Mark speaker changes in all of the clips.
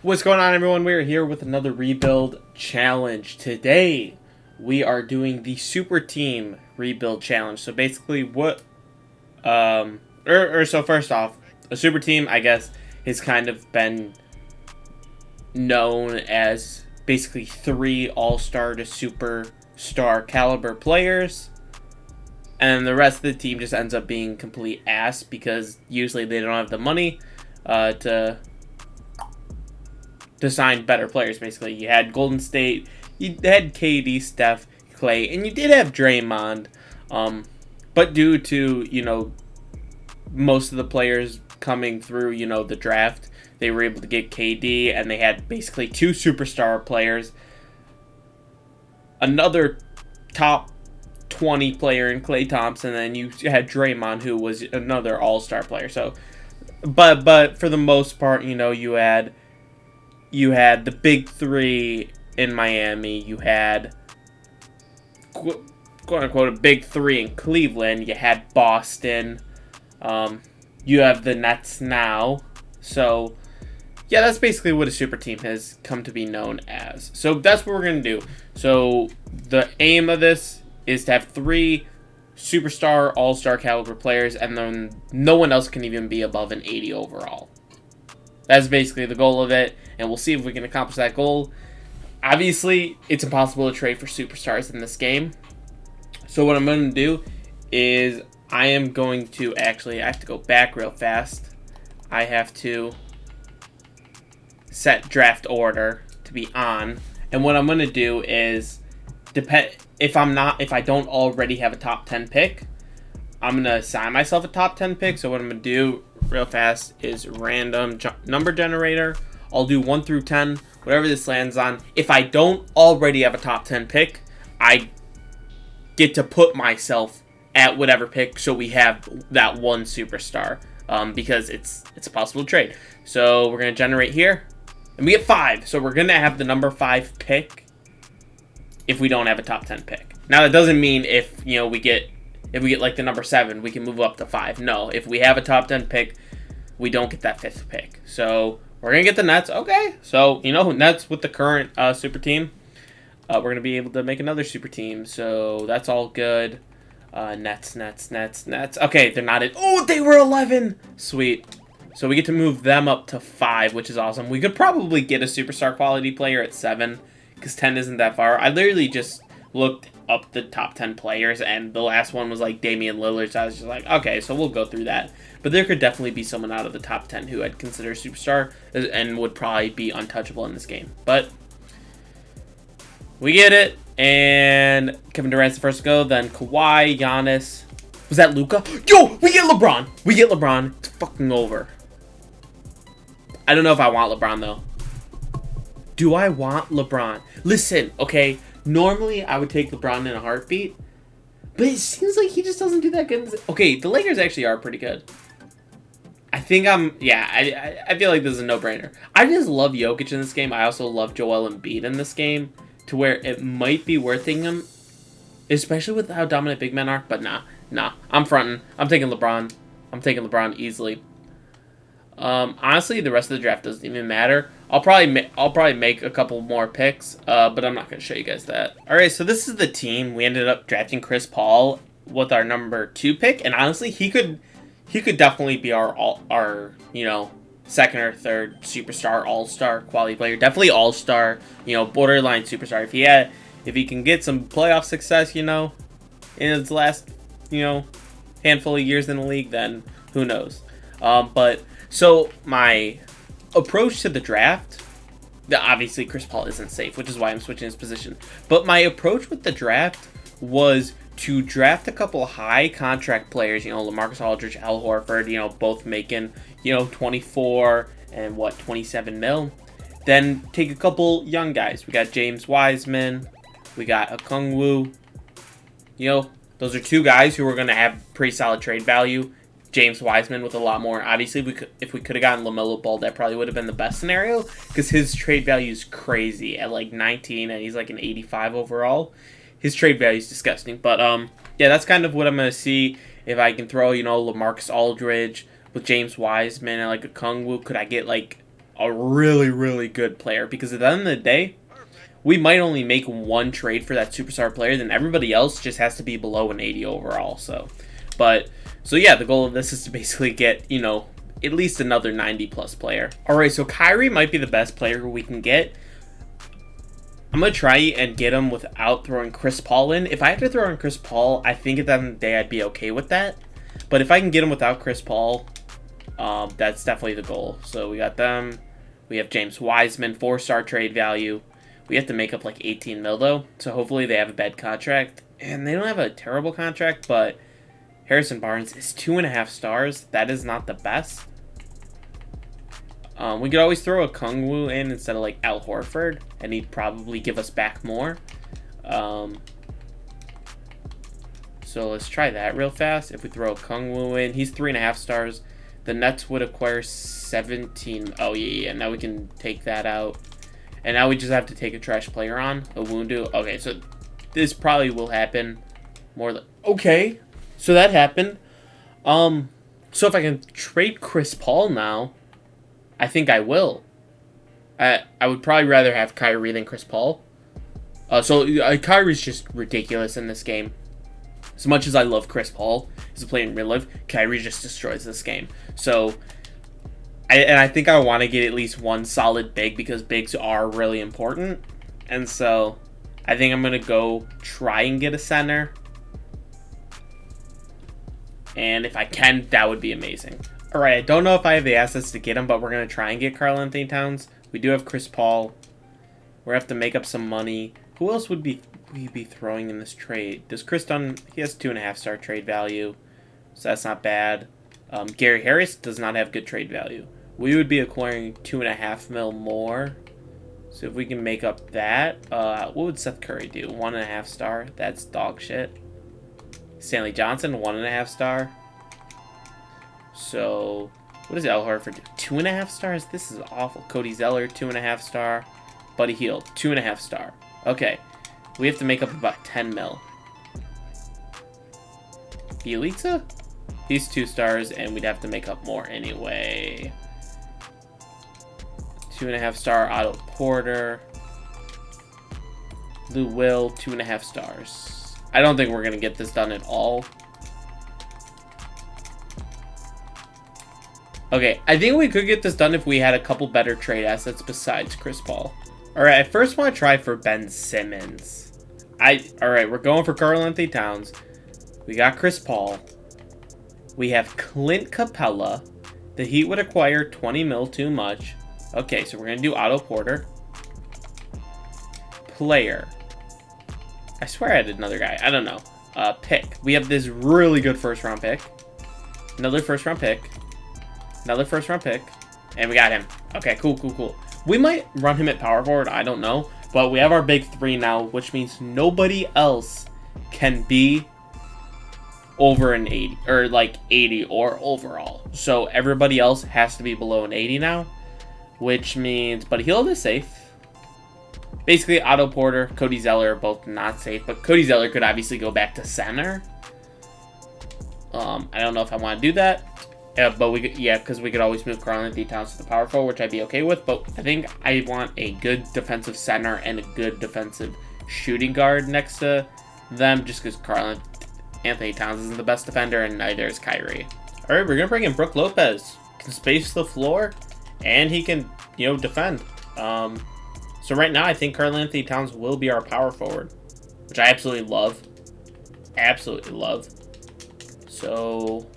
Speaker 1: What's going on, everyone? We're here with another rebuild challenge. Today, we are doing the Super Team rebuild challenge. So basically, so first off, a Super Team, I guess, has kind of been known as basically 3 all-star to superstar caliber players. And the rest of the team just ends up being complete ass because usually they don't have the money to sign better players. Basically, you had Golden State, you had KD, Steph, Clay, and you did have Draymond. But due to most of the players coming through the draft, they were able to get KD, and they had basically 2 superstar players, another top 20 player in Klay Thompson, and then you had Draymond, who was another all-star player. So, but for the most part, you had the big 3 in Miami. You had, quote-unquote, a big 3 in Cleveland. You had Boston. You have the Nets now. So, yeah, that's basically what a super team has come to be known as. So, that's what we're going to do. So, the aim of this is to have 3 superstar, all-star caliber players, and then no one else can even be above an 80 overall. That's basically the goal of it, and we'll see if we can accomplish that goal. Obviously, it's impossible to trade for superstars in this game. So what I'm going to do is I have to go back real fast. I have to set draft order to be on. And what I'm going to do is, if I don't already have a top 10 pick, I'm going to assign myself a top 10 pick. So what I'm going to do real fast is random number generator. I'll do 1 through 10, whatever this lands on. If I don't already have a top 10 pick, I get to put myself at whatever pick so we have that one superstar, because it's a possible trade. So we're going to generate here, and we get 5. So we're going to have the number 5 pick if we don't have a top 10 pick. Now that doesn't mean if we get like the number 7, we can move up to 5. No, if we have a top 10 pick, we don't get that 5th pick. So we're going to get the Nets. Okay, so Nets with the current super team. We're going to be able to make another super team. So that's all good. Nets. Okay, they're not in. Oh, they were 11. Sweet. So we get to move them up to 5, which is awesome. We could probably get a superstar quality player at 7 because 10 isn't that far. I literally just looked up the top 10 players, and the last one was like Damian Lillard, so I was just like, okay, so we'll go through that. But there could definitely be someone out of the top 10 who I'd consider a superstar and would probably be untouchable in this game. But we get it, and Kevin Durant's the first to go, then Kawhi, Giannis. Was that Luka? Yo, we get LeBron! It's fucking over. I don't know if I want LeBron, though. Do I want LeBron? Listen, okay, normally I would take LeBron in a heartbeat, but it seems like he just doesn't do that good. Okay, the Lakers actually are pretty good. I feel like this is a no-brainer. I just love Jokic in this game. I also love Joel Embiid in this game, to where it might be worth him, especially with how dominant big men are, but nah. I'm fronting. I'm taking LeBron. I'm taking LeBron easily. Honestly, the rest of the draft doesn't even matter. I'll probably make a couple more picks, but I'm not going to show you guys that. All right, so this is the team. We ended up drafting Chris Paul with our number 2 pick, and honestly, he could definitely be our second or third superstar, all-star quality player. Definitely all-star, borderline superstar. If he can get some playoff success, in his last, handful of years in the league, then who knows? So my approach to the draft, obviously Chris Paul isn't safe, which is why I'm switching his position. But my approach with the draft was to draft a couple high contract players, LaMarcus Aldridge, Al Horford, both making, 24 and 27 mil. Then take a couple young guys. We got James Wiseman, we got Okongwu. Those are 2 guys who are going to have pretty solid trade value. James Wiseman with a lot more. Obviously, if we could have gotten LaMelo Ball, that probably would have been the best scenario because his trade value is crazy at like 19, and he's like an 85 overall. His trade value is disgusting. But yeah, that's kind of what I'm gonna see if I can throw LaMarcus Aldridge with James Wiseman and like a Okongwu. Could I get like a really, really good player. Because at the end of the day, we might only make one trade for that superstar player, then everybody else just has to be below an 80 overall. So yeah, the goal of this is to basically get, you know, at least another 90 plus player. Alright, so Kyrie might be the best player we can get. I'm going to try and get him without throwing Chris Paul in. If I have to throw in Chris Paul, I think at the end of the day I'd be okay with that. But if I can get him without Chris Paul, that's definitely the goal. So we got them. We have James Wiseman, 4-star trade value. We have to make up like 18 mil though. So hopefully they have a bad contract. And they don't have a terrible contract, but Harrison Barnes is 2.5 stars. That is not the best. We could always throw a Kungwu in instead of like Al Horford, and he'd probably give us back more. So let's try that real fast. If we throw a Kungwu in, he's 3.5 stars. The Nets would acquire 17. Oh yeah, now we can take that out. And now we just have to take a trash player on, a Wundu. Okay, so this probably will happen more than... Okay, so that happened. So if I can trade Chris Paul now, I think I will. I would probably rather have Kyrie than Chris Paul. Kyrie's just ridiculous in this game. As much as I love Chris Paul as a player in real life, Kyrie just destroys this game. So, I think I want to get at least one solid big because bigs are really important. And so, I think I'm going to go try and get a center. And if I can, that would be amazing. Alright, I don't know if I have the assets to get him, but we're going to try and get Karl-Anthony Towns. We do have Chris Paul. We're going to have to make up some money. Who else would we be throwing in this trade? Does Chris Dunn... He has 2.5 star trade value, so that's not bad. Gary Harris does not have good trade value. We would be acquiring 2.5 mil more. So if we can make up that... what would Seth Curry do? 1.5 star? That's dog shit. Stanley Johnson, 1.5 star. So, what does Al Horford do? 2.5 stars? This is awful. Cody Zeller, 2.5 star. Buddy Hield, 2.5 star. Okay. We have to make up about 10 mil. Bielitsa? He's 2 stars, and we'd have to make up more anyway. 2.5 star Otto Porter. Lou Will, 2.5 stars. I don't think we're going to get this done at all. Okay, I think we could get this done if we had a couple better trade assets besides Chris Paul. Alright, I first want to try for Ben Simmons. Alright, we're going for Karl-Anthony Towns. We got Chris Paul. We have Clint Capella. The Heat would acquire 20 mil too much. Okay, so we're going to do Otto Porter. Player. I swear I did another guy. I don't know. Pick. We have this really good first round pick. Another first round pick. Another first round pick. And we got him. Okay, cool, cool, cool. We might run him at power forward. I don't know. But we have our big three now, which means nobody else can be over an 80. Or like 80 or overall. So everybody else has to be below an 80 now. Which means Buddy Hield is safe. Basically, Otto Porter, Cody Zeller are both not safe. But Cody Zeller could obviously go back to center. I don't know if I want to do that. But because we could always move Karl-Anthony Towns to the power forward, which I'd be okay with. But I think I want a good defensive center and a good defensive shooting guard next to them, just because Karl-Anthony Towns isn't the best defender, and neither is Kyrie. All right, we're gonna bring in Brook Lopez. Can space the floor, and he can, defend. So right now, I think Karl-Anthony Towns will be our power forward, which I absolutely love. Absolutely love. So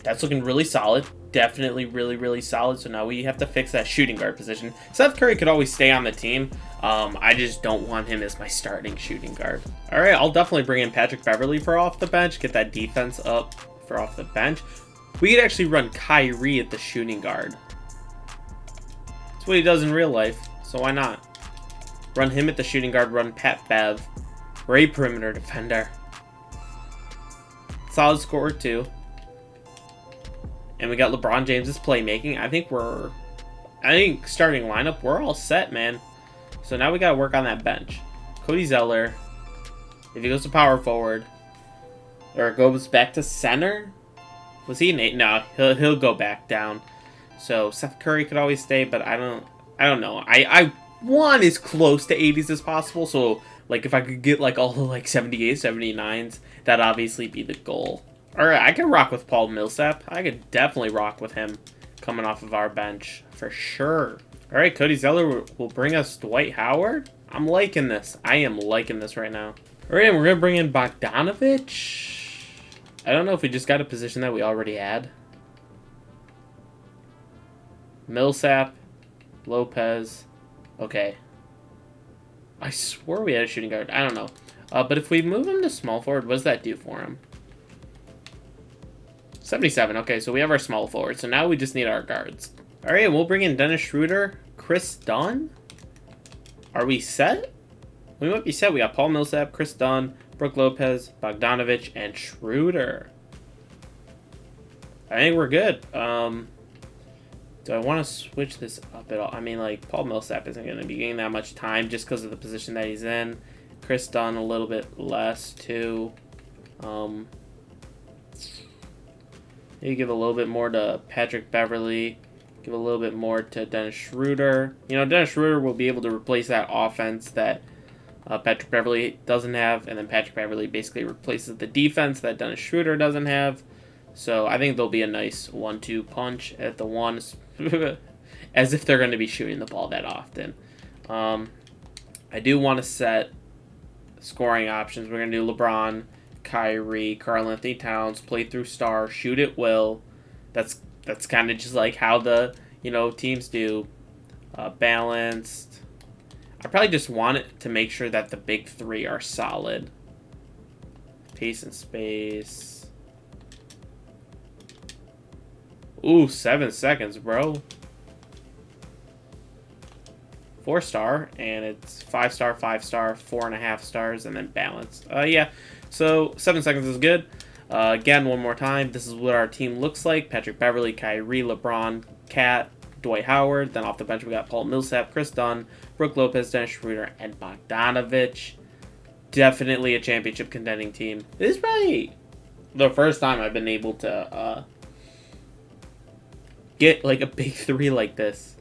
Speaker 1: that's looking really solid. Definitely really, really solid. So now we have to fix that shooting guard position. Seth Curry could always stay on the team. I just don't want him as my starting shooting guard. All right, I'll definitely bring in Patrick Beverley for off the bench. Get that defense up for off the bench. We could actually run Kyrie at the shooting guard. That's what he does in real life. So why not? Run him at the shooting guard. Run Pat Bev. Ray perimeter defender. Solid scorer too. And we got LeBron James's playmaking. I think starting lineup, we're all set, man. So now we got to work on that bench. Cody Zeller, if he goes to power forward, or goes back to center, was he an 8? No, he'll go back down. So Seth Curry could always stay, but I don't know. I want as close to 80s as possible. So like if I could get like all the like 78, 79s, that'd obviously be the goal. All right, I could rock with Paul Millsap. I could definitely rock with him coming off of our bench for sure. All right, Cody Zeller will bring us Dwight Howard. I'm liking this. I am liking this right now. All right, and we're gonna bring in Bogdanovich. I don't know if we just got a position that we already had. Millsap, Lopez. Okay. I swore we had a shooting guard. I don't know. But if we move him to small forward, what does that do for him? 77. Okay, so we have our small forward. So now we just need our guards. All right, we'll bring in Dennis Schroeder. Chris Dunn. Are we set? We might be set. We got Paul Millsap, Chris Dunn, Brook Lopez, Bogdanovich, and Schroeder. I think we're good. Do I want to switch this up at all? I mean, like, Paul Millsap isn't going to be getting that much time just because of the position that he's in. Chris Dunn a little bit less, too. Maybe give a little bit more to Patrick Beverly. Give a little bit more to Dennis Schroeder. You know, Dennis Schroeder will be able to replace that offense that Patrick Beverly doesn't have. And then Patrick Beverly basically replaces the defense that Dennis Schroeder doesn't have. So I think there'll be a nice 1-2 punch at the ones. As if they're going to be shooting the ball that often. I do want to set scoring options. We're going to do LeBron, Kyrie, Karl-Anthony Towns, play through star, shoot at will. That's kind of just like how the, you know, teams do. Balanced. I probably just want it to make sure that the big three are solid. Pace and space. Ooh, 7 seconds, bro. 4-star, and it's 5-star, 5-star, 4.5 stars, and then balanced. Yeah, so 7 seconds is good. Again, one more time, this is what our team looks like. Patrick Beverly, Kyrie, LeBron, Cat, Dwight Howard. Then off the bench, we got Paul Millsap, Chris Dunn, Brook Lopez, Dennis Schroeder, and Bogdanovich. Definitely a championship contending team. This is probably the first time I've been able to get like a big three like this.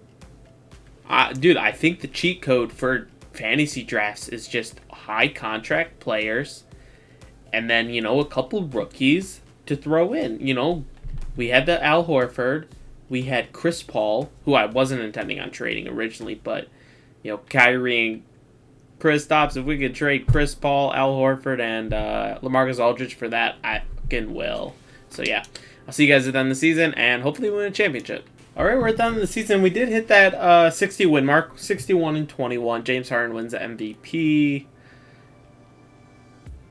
Speaker 1: Dude, I think the cheat code for fantasy drafts is just high contract players and then, you know, a couple rookies to throw in. You know, we had the Al Horford. We had Chris Paul, who I wasn't intending on trading originally, but, you know, Kyrie and Kristaps, if we could trade Chris Paul, Al Horford, and LaMarcus Aldridge for that, I fucking will. So, yeah. I'll see you guys at the end of the season, and hopefully we win a championship. All right, we're at the end of the season. We did hit that 60 win mark, 61-21. James Harden wins the MVP.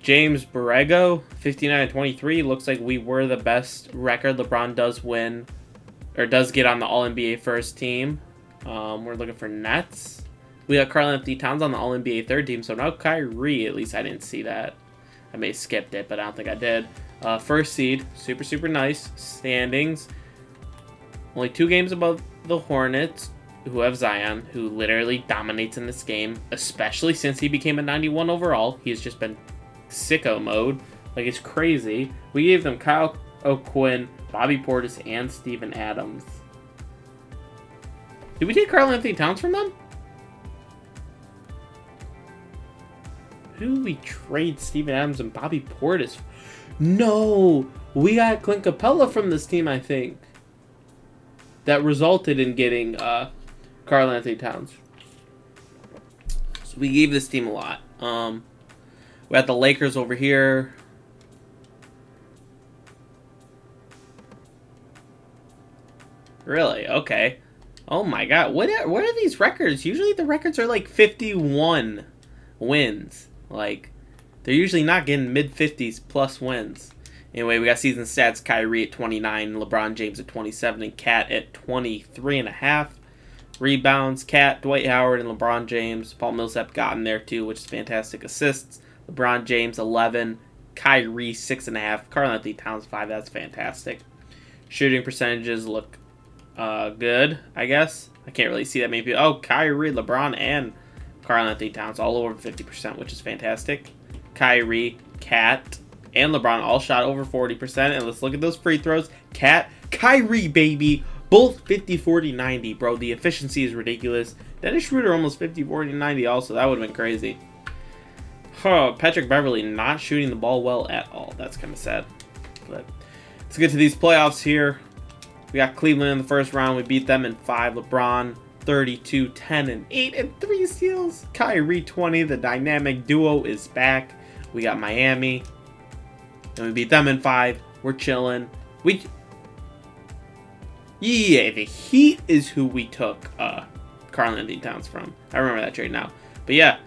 Speaker 1: James Borrego, 59-23. Looks like we were the best record. LeBron does win, or does get on the All-NBA first team. We're looking for Nets. We got Karl-Anthony Towns on the All-NBA third team, so now Kyrie, at least I didn't see that. I may have skipped it, but I don't think I did. First seed, super nice. Standings, only 2 games above the Hornets, who have Zion, who literally dominates in this game, especially since he became a 91 overall. He's just been sicko mode. Like, it's crazy. We gave them Kyle O'Quinn, Bobby Portis, and Steven Adams. Did we take Karl-Anthony Towns from them? Who did we trade Steven Adams and Bobby Portis? No! We got Clint Capella from this team, I think. That resulted in getting Karl-Anthony Towns. So we gave this team a lot. We got the Lakers over here. Really? Okay. Oh my god. What are these records? Usually the records are like 51 wins. Like, they're usually not getting mid-50s plus wins. Anyway, we got season stats. Kyrie at 29, LeBron James at 27, and Cat at 23.5. Rebounds, Cat, Dwight Howard, and LeBron James. Paul Millsap got in there too, which is fantastic. Assists, LeBron James 11, Kyrie 6.5, Karl-Anthony Towns 5. That's fantastic. Shooting percentages look good, I guess. I can't really see that many people. Oh, Kyrie, LeBron, and Karl-Anthony Towns all over 50%, which is fantastic. Kyrie, Cat, and LeBron all shot over 40%. And let's look at those free throws. Kyrie, baby, Both 50, 40, 90, bro. The efficiency is ridiculous. Dennis Schroeder almost 50, 40, 90 also. That would have been crazy. Huh, Patrick Beverley not shooting the ball well at all. That's kind of sad. But let's get to these playoffs here. We got Cleveland in the first round. We beat them in 5. LeBron, 32, 10, and 8, and 3 steals. Kyrie, 20. The dynamic duo is back. We got Miami. And we beat them in 5. We're chilling. Yeah, the Heat is who we took Karl-Anthony Towns from. I remember that trade now. But yeah,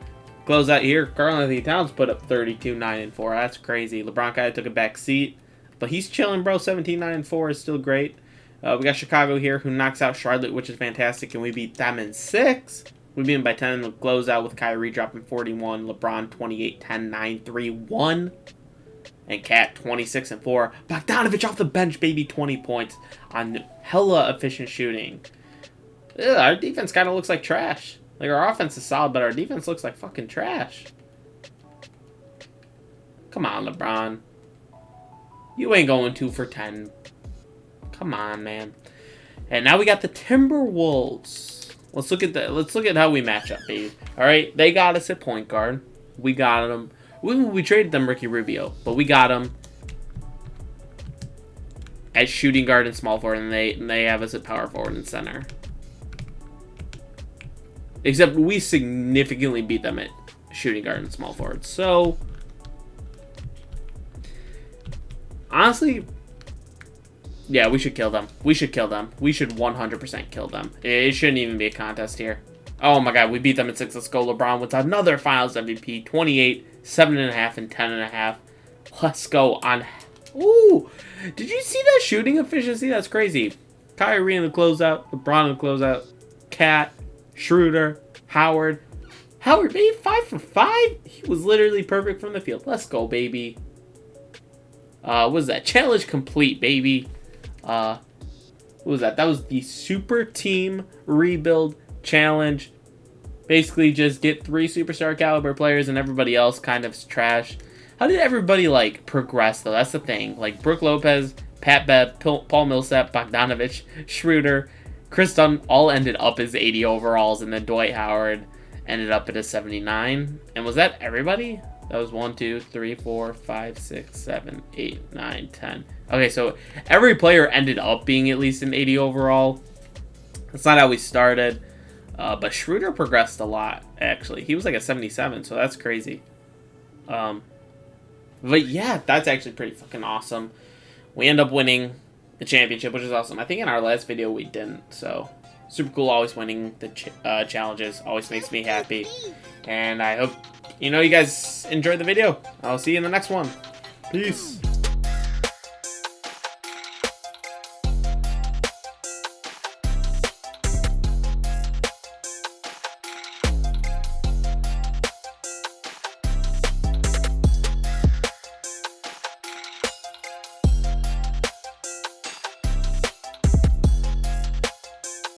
Speaker 1: close out here. Karl-Anthony Towns put up 32, 9, and 4. That's crazy. LeBron kind of took a back seat. But he's chilling, bro. 17, 9, and 4 is still great. We got Chicago here, who knocks out Charlotte, which is fantastic. And we beat them in 6. We beat them by 10 in the closeout with Kyrie dropping 41. LeBron, 28, 10, 9, 3, 1. And Cat, 26 and 4. Bogdanovich off the bench, baby, 20 points on hella efficient shooting. Ugh, our defense kind of looks like trash. Like, our offense is solid, but our defense looks like fucking trash. Come on, LeBron. You ain't going 2 for 10. Come on, man. And now we got the Timberwolves. Let's look at how we match up, baby. All right, they got us at point guard. We got them. We traded them Ricky Rubio, but we got them at shooting guard and small forward, and they have us at power forward and center. Except we significantly beat them at shooting guard and small forward. So, honestly, yeah, we should kill them. We should kill them. We should 100% kill them. It shouldn't even be a contest here. Oh my god, we beat them at 6. Let's go. LeBron with another Finals MVP. 28, 7.5, and 10.5. Let's go on. Ooh, did you see that shooting efficiency? That's crazy. Kyrie in the closeout. LeBron in the closeout. Cat, Schroeder, Howard. Howard, baby, 5 for 5? He was literally perfect from the field. Let's go, baby. What was that? Challenge complete, baby. What was that? That was the Super Team Rebuild Challenge. Basically, just get 3 superstar caliber players and everybody else kind of trash. How did everybody, like, progress, though? That's the thing. Like, Brook Lopez, Pat Bev, Paul Millsap, Bogdanovich, Schroeder, Chris Dunn all ended up as 80 overalls, and then Dwight Howard ended up at a 79. And was that everybody? That was 1, 2, 3, 4, 5, 6, 7, 8, 9, 10. Okay, so every player ended up being at least an 80 overall. That's not how we started. But Schroeder progressed a lot, actually. He was like a 77, so that's crazy. But yeah, that's actually pretty fucking awesome. We end up winning the championship, which is awesome. I think in our last video we didn't, so super cool. Always winning the challenges always makes me happy. And I hope, you guys enjoyed the video. I'll see you in the next one. Peace.